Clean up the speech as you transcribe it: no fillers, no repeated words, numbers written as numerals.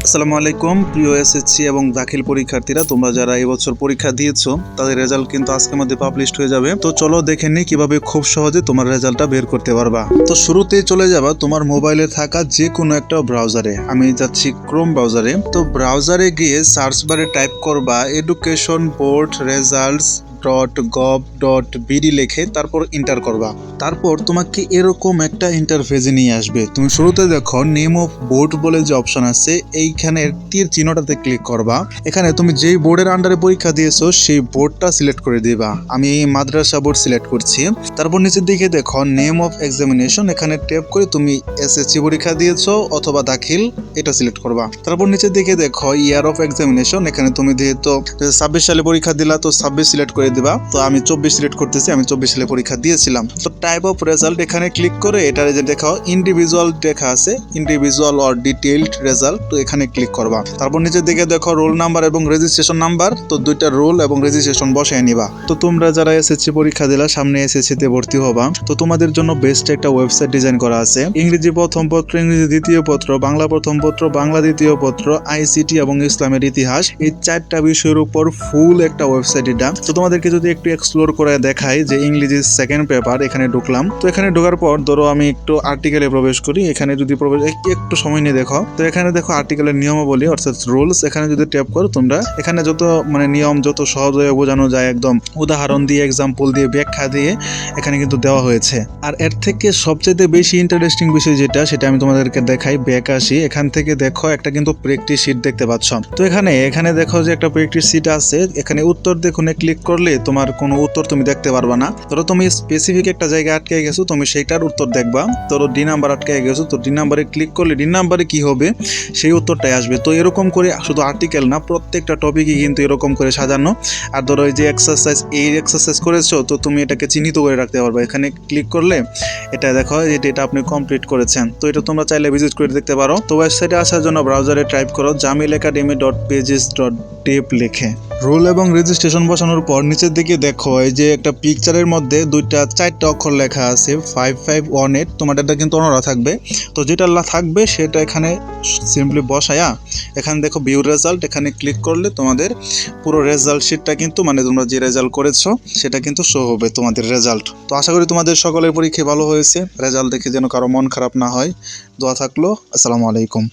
আসসালামু আলাইকুম প্রিয় এসএসসি এবং দাখিল পরীক্ষার্থীরা, তোমরা যারা এবছর পরীক্ষা দিয়েছো তাদের রেজাল্ট কিন্তু আজকের মধ্যে পাবলিশড হয়ে যাবে। তো চলো দেখে নিই কিভাবে খুব সহজে তোমার রেজাল্টটা বের করতে পারবা। তো শুরুতেই চলে যাবা তোমার মোবাইলে থাকা যে কোনো একটা ব্রাউজারে। আমি যাচ্ছি ক্রোম ব্রাউজারে। তো ব্রাউজারে গিয়ে সার্চ বারে টাইপ করবা এডুকেশন বোর্ড রেজাল্টস .gov.bd লিখে তারপর এন্টার করবা। তারপর তোমাকে এরকম একটা ইন্টারফেসে নিয়ে আসবে। তুমি শুরুতে দেখো নেম অফ বোর্ড বলে যে অপশন আছে, এইখানে তীর চিহ্নটাতে ক্লিক করবা। এখানে তুমি যেই বোর্ডের আন্ডারে পরীক্ষা দিয়েছো সেই বোর্ডটা সিলেক্ট করে দিবা। আমি মাদ্রাসা বোর্ড সিলেক্ট করছি। তারপর নিচের দিকে দেখো নেম অফ এক্সামিনেশন, এখানে ট্যাপ করে তুমি এসএসসি পরীক্ষা দিয়েছো অথবা দাখিল এটা সিলেক্ট করবা। তারপর নিচের দিকে দেখো ইয়ার অফ এক্সামিনেশন, এখানে তুমি যেহেতু 26 সালে পরীক্ষা দিলা তো 26 সিলেক্ট করে দিবা। তো আমি 24 সিলেক্ট করতেছি, আমি 24 সালে পরীক্ষা দিয়েছিলাম। তো টাইপ অফ রেজাল্ট এখানে ক্লিক করে এটা যে দেখাও ইন্ডিভিজুয়াল লেখা আছে, ইন্ডিভিজুয়াল অর ডিটেইলড রেজাল্ট, তো এখানে ক্লিক করবা। তারপর নিচের দিকে দেখো রোল নাম্বার এবং রেজিস্ট্রেশন নাম্বার, তো দুইটা রোল এবং রেজিস্ট্রেশন বসায় নিবা। তো তোমরা যারা এসএসসি পরীক্ষা দিলা, সামনে এসএসসি তে ভর্তি হবা, তো তোমাদের জন্য বেস্ট একটা ওয়েবসাইট ডিজাইন করা আছে। ইংরেজি প্রথম পত্র, ইংরেজি দ্বিতীয় পত্র, বাংলা প্রথম পত্র, বাংলা দ্বিতীয় পত্র, আইসিটি এবং ইসলামের ইতিহাস, এই 4টা বিষয়ের উপর ফুল একটা ওয়েবসাইট এটা। তো তোমাদেরকে যদি একটু এক্সপ্লোর করে দেখাই যে ইংরেজি সেকেন্ড পেপার, এখানে ঢুকলাম। তো এখানে ঢোকার পর ধরো আমি একটু আর্টিকেলে প্রবেশ করি। এখানে যদি একটু সময় নিয়ে দেখো, তো এখানে দেখো আর্টিকেলের নিয়মাবলী অর্থাৎ রুলস, এখানে যদি ট্যাপ করো তোমরা, এখানে যত নিয়ম যত সহজে বোঝানো যায় একদম উদাহরণ দিয়ে এক্সাম্পল দিয়ে ব্যাখ্যা দিয়ে এখানে কিন্তু দেওয়া হয়েছে। আর এর থেকে সবচেয়ে বেশি ইন্টারেস্টিং বিষয় যেটা, সেটা আমি তোমাদেরকে দেখাই। ব্যাক আসি, এখান থেকে দেখো একটা কিন্তু প্র্যাকটিস শিট দেখতে পাচ্ছ। তো এখানে দেখো যে একটা প্র্যাকটিস শিট আছে। এখানে উত্তর দেখুন ক্লিক করলে তোমার কোনো উত্তর তুমি দেখতে পারবা না। ধরো তুমি স্পেসিফিক একটা জায়গায় আটকে গেছো, তুমি সেইটার উত্তর দেখবা। ধরো ডি নাম্বার আটকে গেছো, তো ডি নাম্বারে ক্লিক করলে ডি নাম্বারে কি হবে সেই উত্তরটাই আসবে। তো এরকম করে শুধু আর্টিকেল না, প্রত্যেকটা টপিকই কিন্তু এরকম করে সাজানো। আর ধরো এই যে এক্সারসাইজ করেছো, তো তুমি এটাকে চিহ্নিত করে রাখতে পারবে। এখানে ক্লিক করলে এটা দেখো এটা আপনি কমপ্লিট করেছেন। তো এটা তোমরা চাইলে ভিজিট করে দেখতে পারো। তো ওয়েবসাইটে আসার জন্য ব্রাউজারে টাইপ করো jamilacademy.pages.dev লিখে। রোল এবং রেজিস্ট্রেশন বসানোর পর নিচের দিকে দেখো এই যে একটা পিকচারের মধ্যে 4টা অক্ষর লেখা আছে 5518। তোমার এটা কিন্তু অন্যরা থাকবে, তো যেটা থাকবে সেটা এখানে সিম্পলি বসায়া এখানে দেখো ভিউ রেজাল্ট, এখানে ক্লিক করলে তোমাদের পুরো রেজাল্ট শিটটা কিন্তু তোমরা যে রেজাল্ট করেছো সেটা কিন্তু শো হবে তোমাদের রেজাল্ট। তো আশা করি তোমাদের সকলের পরীক্ষা ভালো হয়েছে। রেজাল্ট দেখে যেন কারো মন খারাপ না হয়, দোয়া থাকলো। আসসালামু আলাইকুম।